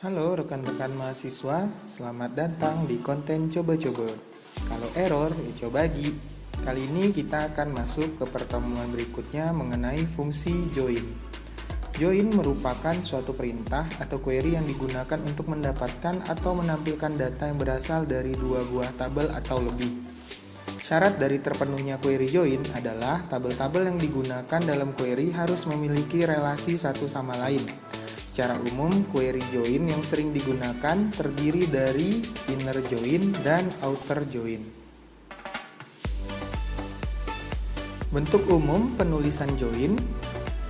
Halo rekan-rekan mahasiswa, selamat datang di konten coba-coba. Kalau error, ya coba lagi. Kali ini kita akan masuk ke pertemuan berikutnya mengenai fungsi join. Join merupakan suatu perintah atau query yang digunakan untuk mendapatkan atau menampilkan data yang berasal dari dua buah tabel atau lebih. Syarat dari terpenuhnya query join adalah tabel-tabel yang digunakan dalam query harus memiliki relasi satu sama lain. Secara umum, query join yang sering digunakan terdiri dari inner join dan outer join. Bentuk umum penulisan join: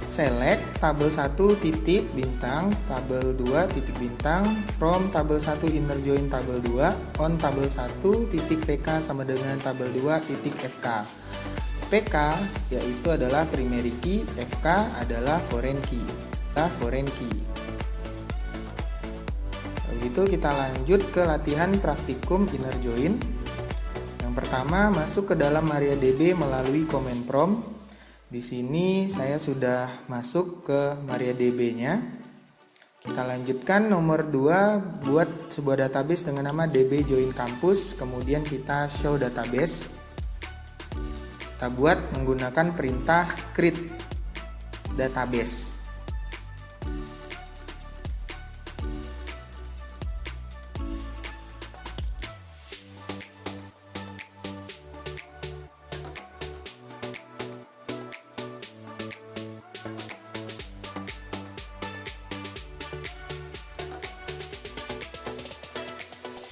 select tabel 1 titik bintang tabel 2 titik bintang from tabel 1 inner join tabel 2 on tabel 1 titik pk sama dengan tabel 2 titik fk. PK yaitu adalah primary key, FK adalah foreign key. Begitu kita lanjut ke latihan praktikum inner join. Yang pertama, masuk ke dalam MariaDB melalui command prompt. Di sini saya sudah masuk ke MariaDB-nya. Kita lanjutkan nomor 2, buat sebuah database dengan nama DB Join Campus, kemudian kita show database. Kita buat menggunakan perintah create database.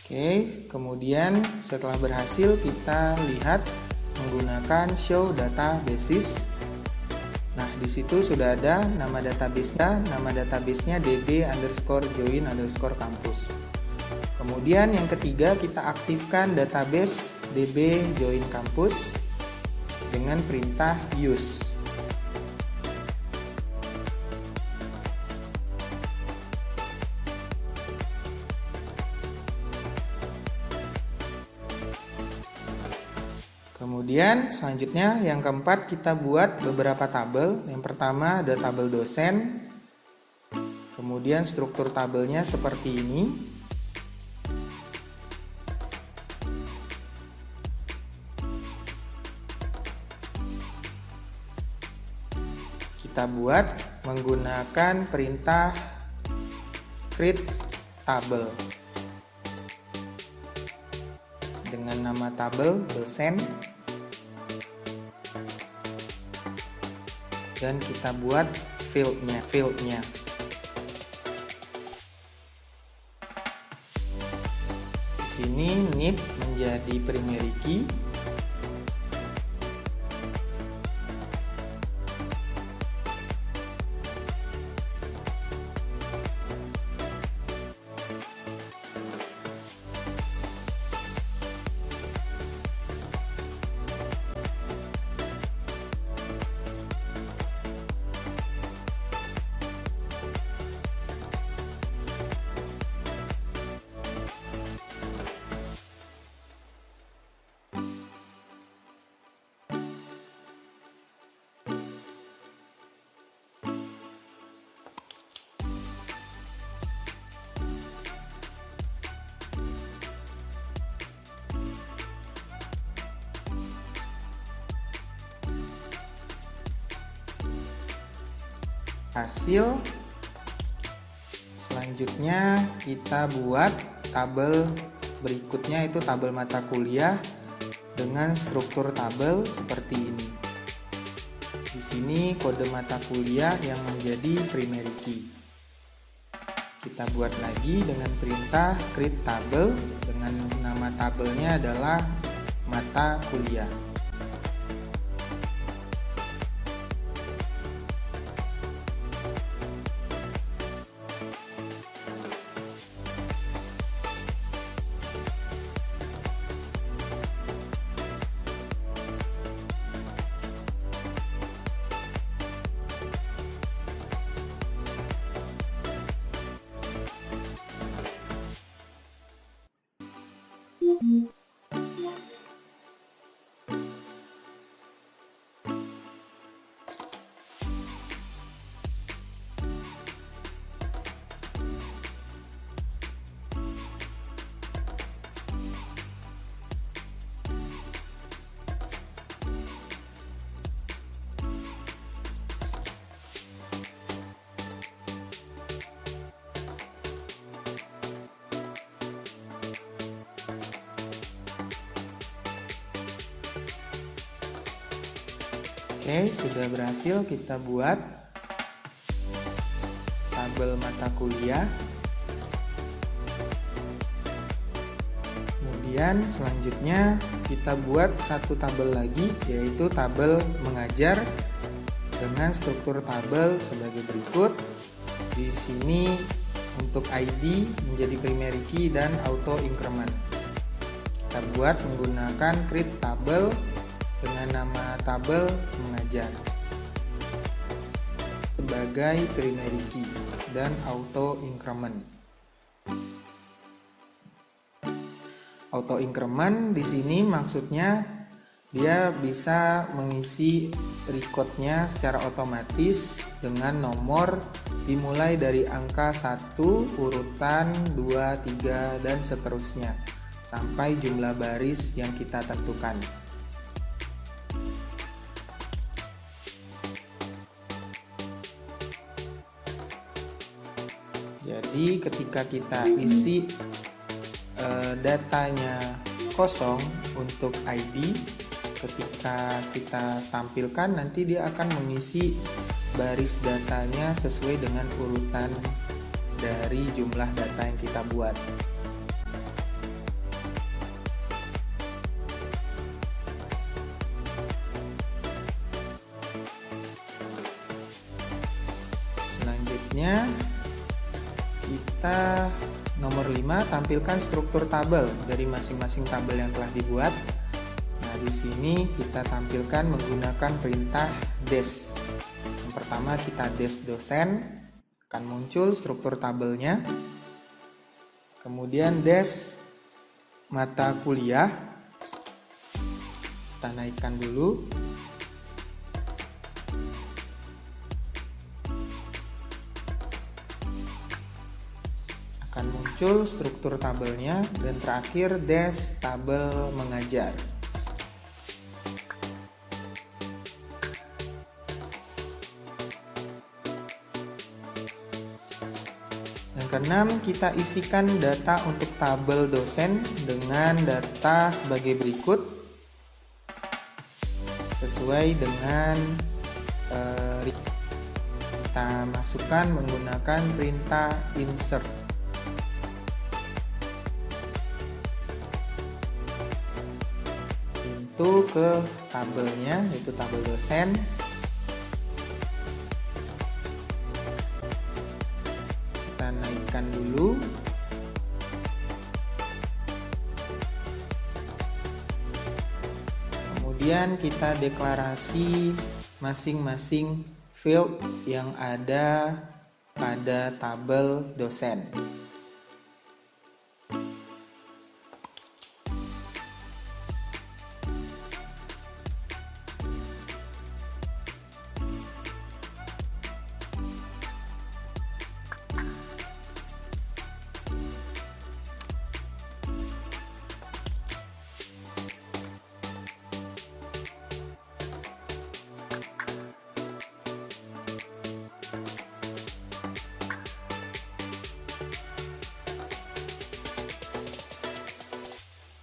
Oke, kemudian setelah berhasil kita lihat menggunakan show databases. Nah, di situ sudah ada nama database-nya, db_join_campus. Kemudian yang ketiga, kita aktifkan database db join campus dengan perintah use. Kemudian selanjutnya yang keempat, kita buat beberapa tabel. Yang pertama ada tabel dosen. Kemudian struktur tabelnya seperti ini. Kita buat menggunakan perintah create tabel dengan nama tabel dosen, dan kita buat fieldnya. Di sini nib menjadi primary key. Hasil selanjutnya kita buat tabel berikutnya, itu tabel mata kuliah dengan struktur tabel seperti ini. Di sini kode mata kuliah yang menjadi primary key. Kita buat lagi dengan perintah create tabel dengan nama tabelnya adalah mata kuliah. Oke, sudah berhasil kita buat tabel mata kuliah. Kemudian selanjutnya kita buat satu tabel lagi, yaitu tabel mengajar dengan struktur tabel sebagai berikut. Di sini untuk ID menjadi primary key dan auto increment. Kita buat menggunakan create tabel dengan nama tabel mengajar sebagai primary key dan auto increment. Auto increment di sini maksudnya dia bisa mengisi recordnya secara otomatis dengan nomor dimulai dari angka 1, urutan 2, 3, dan seterusnya sampai jumlah baris yang kita tentukan. Jadi ketika kita isi datanya kosong untuk ID, ketika kita tampilkan nanti dia akan mengisi baris datanya sesuai dengan urutan dari jumlah data yang kita buat. Selanjutnya kita nomor 5, tampilkan struktur tabel dari masing-masing tabel yang telah dibuat. Nah, di sini kita tampilkan menggunakan perintah dash. Yang pertama kita dash dosen, akan muncul struktur tabelnya. Kemudian dash mata kuliah, kita naikkan dulu. Akan muncul struktur tabelnya, dan terakhir dash tabel mengajar. Yang keenam, kita isikan data untuk tabel dosen dengan data sebagai berikut sesuai dengan kita masukkan menggunakan perintah insert. Ke tabelnya, yaitu tabel dosen. Kita naikkan dulu. Kemudian kita deklarasi masing-masing field yang ada pada tabel dosen.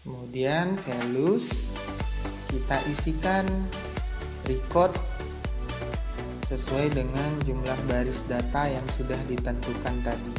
Kemudian values kita isikan record sesuai dengan jumlah baris data yang sudah ditentukan tadi.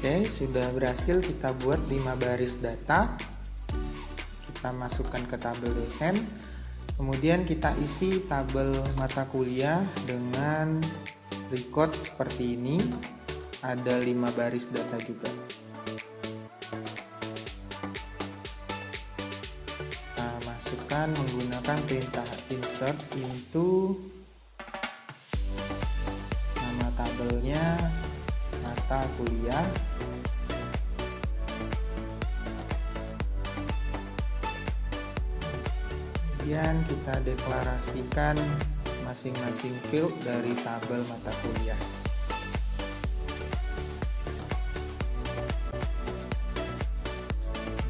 Oke, sudah berhasil kita buat 5 baris data. Kita masukkan ke tabel dosen. Kemudian kita isi tabel mata kuliah dengan record seperti ini. Ada 5 baris data juga. Kita masukkan menggunakan perintah insert into nama tabelnya mata kuliah. Kemudian kita deklarasikan masing-masing field dari tabel mata kuliah.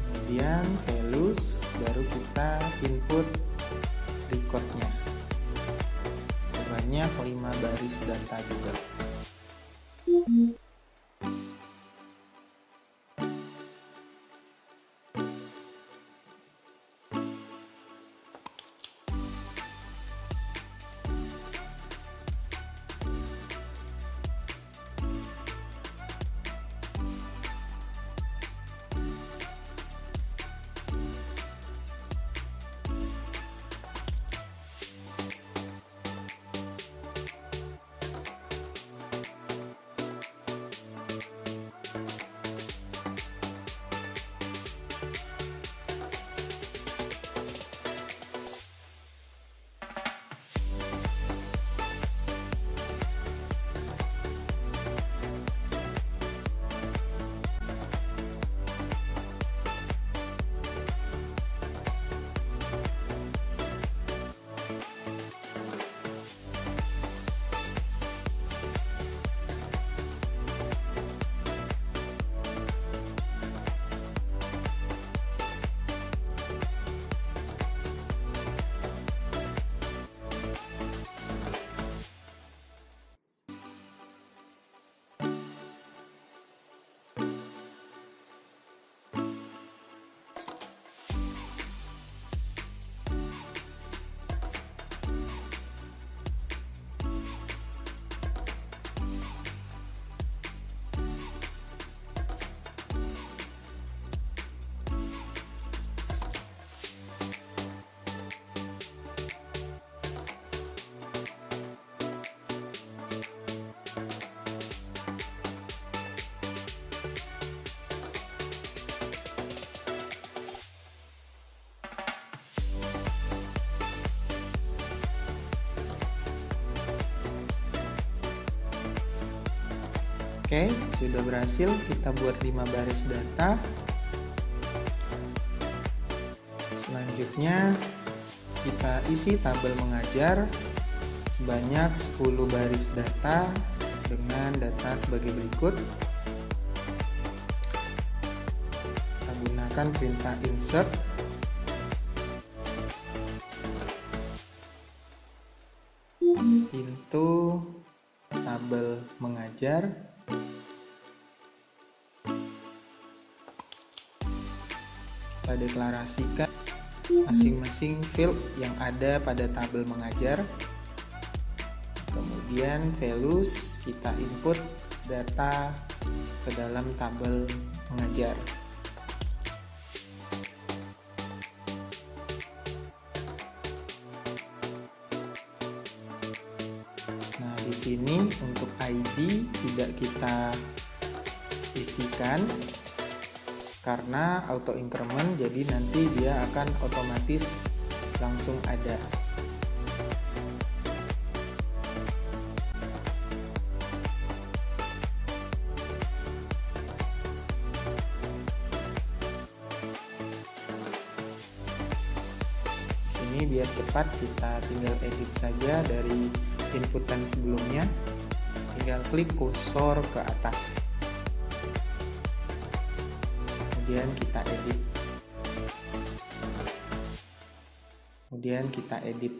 Kemudian values, baru kita input recordnya sebanyak 5 baris data juga. Oke, sudah berhasil kita buat 5 baris data. Selanjutnya kita isi tabel mengajar sebanyak 10 baris data dengan data sebagai berikut. Kita gunakan perintah insert into tabel mengajar. Kita deklarasikan masing-masing field yang ada pada tabel mengajar. Kemudian values, kita input data ke dalam tabel mengajar. Nah, di sini untuk ID tidak kita isikan karena auto increment, jadi nanti dia akan otomatis langsung ada. Di sini biar cepat kita tinggal edit saja dari inputan sebelumnya, tinggal klik kursor ke atas. Kemudian kita edit.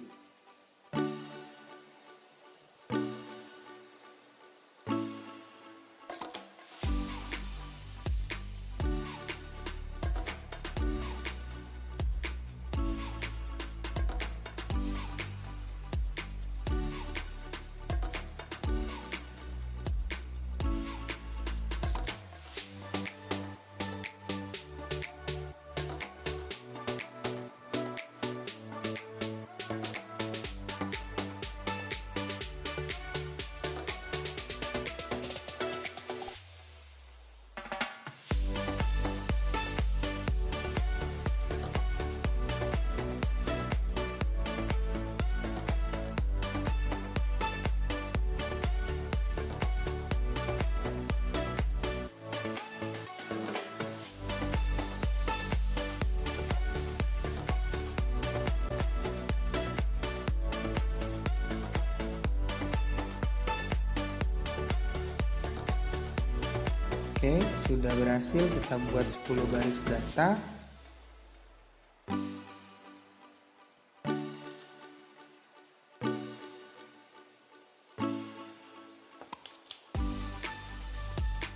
Oke, sudah berhasil kita buat 10 baris data.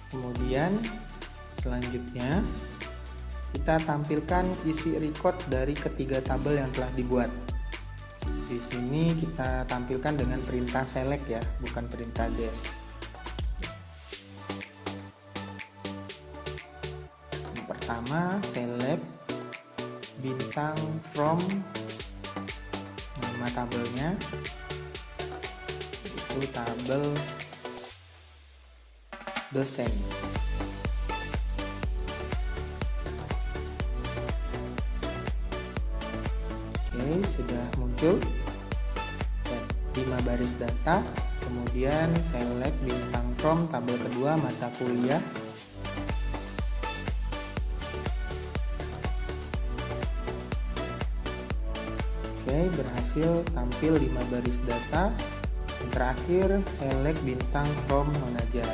Kemudian selanjutnya kita tampilkan isi record dari ketiga tabel yang telah dibuat. Di sini kita tampilkan dengan perintah select ya, bukan perintah dash. Yang pertama select bintang from nama tabelnya, itu tabel dosen. Oke, sudah muncul 5 baris data. Kemudian select bintang from tabel kedua mata kuliah. Oke, berhasil tampil 5 baris data. Yang terakhir select bintang from mengajar.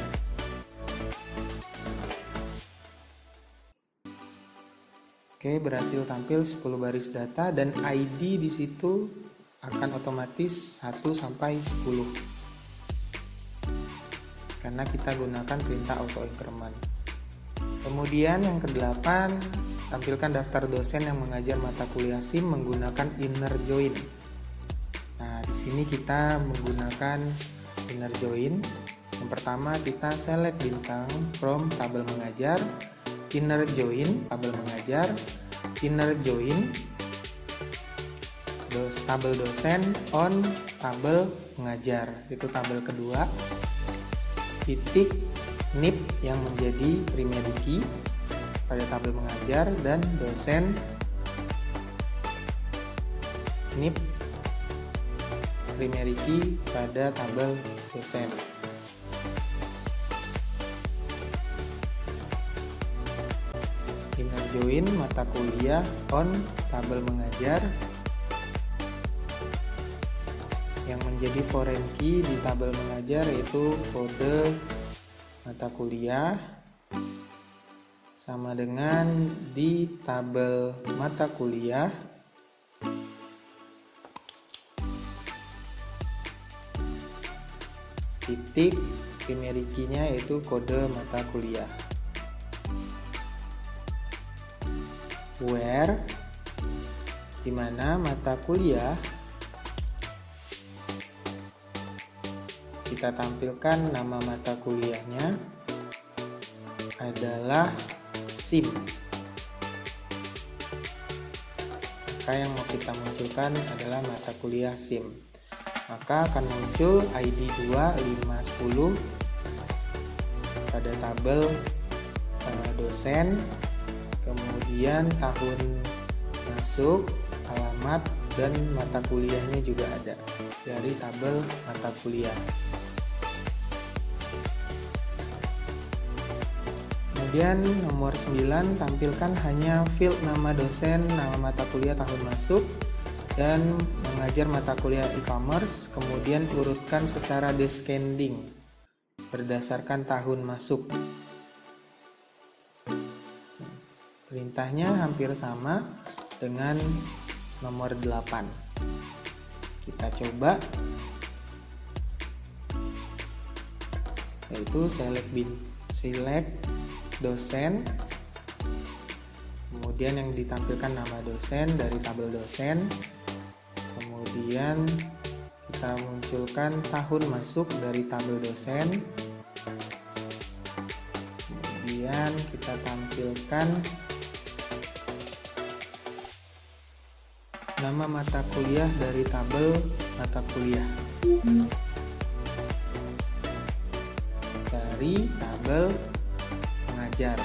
Oke, berhasil tampil 10 baris data dan ID di situ akan otomatis 1 sampai 10. Karena kita gunakan perintah auto increment. Kemudian yang ke-8, tampilkan daftar dosen yang mengajar mata kuliah SIM menggunakan inner join. Nah, di sini kita menggunakan inner join. Yang pertama kita select bintang from tabel mengajar, inner join tabel mengajar, inner join tabel dosen on tabel mengajar, itu tabel kedua, titik nip yang menjadi primary key pada tabel mengajar dan dosen nip primary key pada tabel dosen. Inner join mata kuliah on tabel mengajar yang menjadi foreign key di tabel mengajar yaitu kode mata kuliah sama dengan di tabel mata kuliah titik primary key-nya yaitu kode mata kuliah. Where dimana mata kuliah kita tampilkan nama mata kuliahnya adalah SIM. Maka yang mau kita munculkan adalah mata kuliah SIM. Maka akan muncul ID 2, 5, 10 pada tabel dosen. Kemudian tahun masuk, alamat, dan mata kuliahnya juga ada dari tabel mata kuliah. Kemudian nomor 9, tampilkan hanya field nama dosen, nama mata kuliah, tahun masuk, dan mengajar mata kuliah e-commerce. Kemudian urutkan secara descending berdasarkan tahun masuk. Perintahnya hampir sama dengan nomor 8. Kita coba, yaitu select dosen, kemudian yang ditampilkan nama dosen dari tabel dosen, kemudian kita munculkan tahun masuk dari tabel dosen, kemudian kita tampilkan nama mata kuliah dari tabel mata kuliah dari tabel mengajar.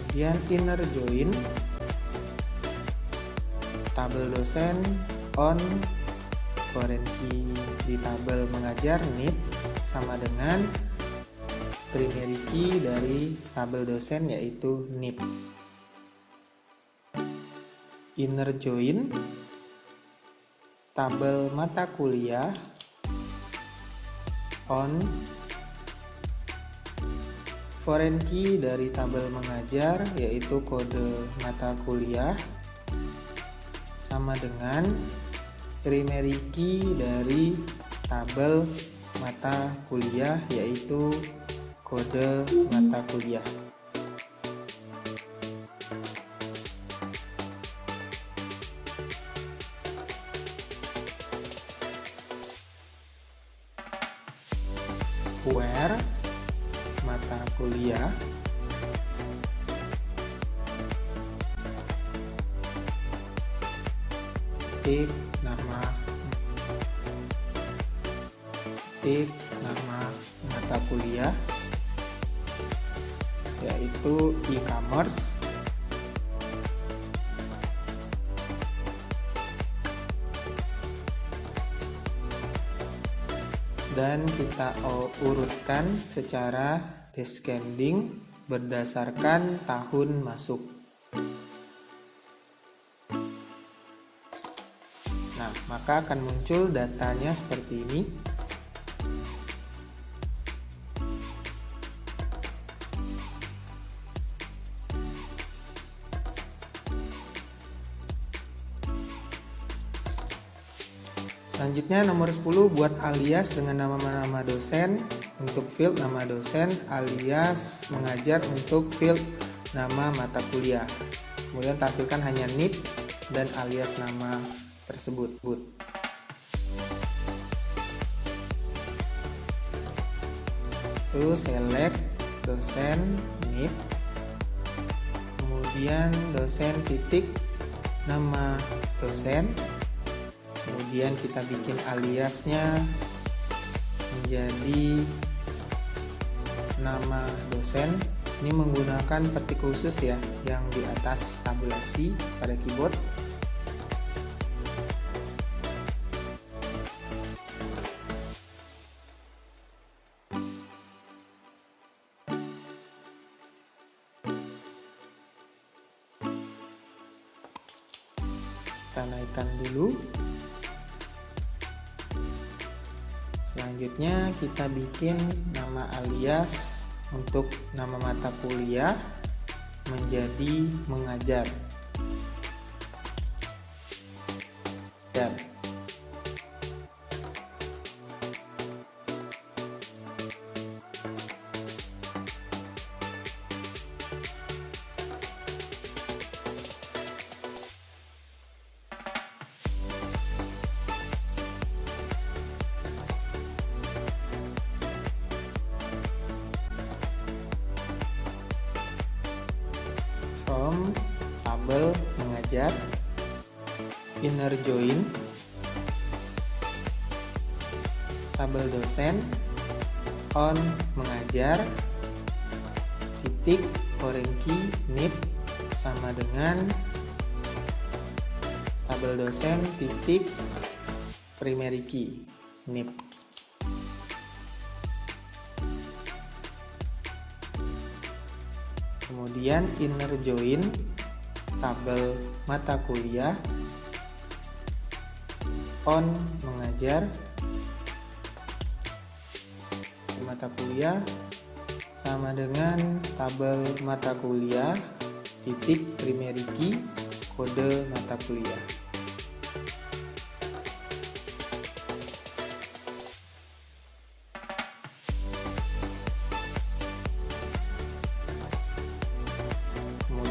Kemudian inner join tabel dosen on foreign key di tabel mengajar nip sama dengan primary key dari tabel dosen yaitu nip. Inner join tabel mata kuliah, on, foreign key dari tabel mengajar yaitu kode mata kuliah, sama dengan primary key dari tabel mata kuliah yaitu kode mata kuliah. Where mata kuliah, ketik nama mata kuliah yaitu e-commerce, dan kita urutkan secara descending berdasarkan tahun masuk. Nah, maka akan muncul datanya seperti ini. Selanjutnya nomor 10, buat alias dengan nama dosen untuk field nama dosen, alias mengajar untuk field nama mata kuliah. Kemudian tampilkan hanya NIP dan alias nama tersebut. Itu select dosen NIP, kemudian dosen titik nama dosen. Kemudian kita bikin aliasnya menjadi nama dosen. Ini menggunakan petik khusus ya, yang di atas tabulasi pada keyboard. Kita naikkan dulu. Selanjutnya kita bikin nama alias untuk nama mata kuliah menjadi mengajar. From tabel mengajar, inner join, tabel dosen, on mengajar, titik foreign key NIP sama dengan tabel dosen titik primary key NIP. Kemudian inner join tabel mata kuliah, on mengajar, mata kuliah sama dengan tabel mata kuliah titik primary key kode mata kuliah.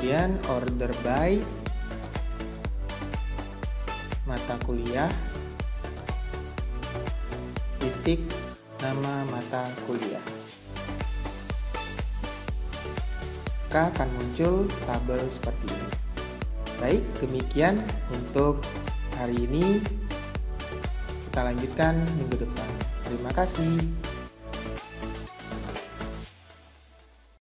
Kemudian order by mata kuliah titik nama mata kuliah. Maka akan muncul tabel seperti ini. Baik, demikian untuk hari ini. Kita lanjutkan minggu depan. Terima kasih.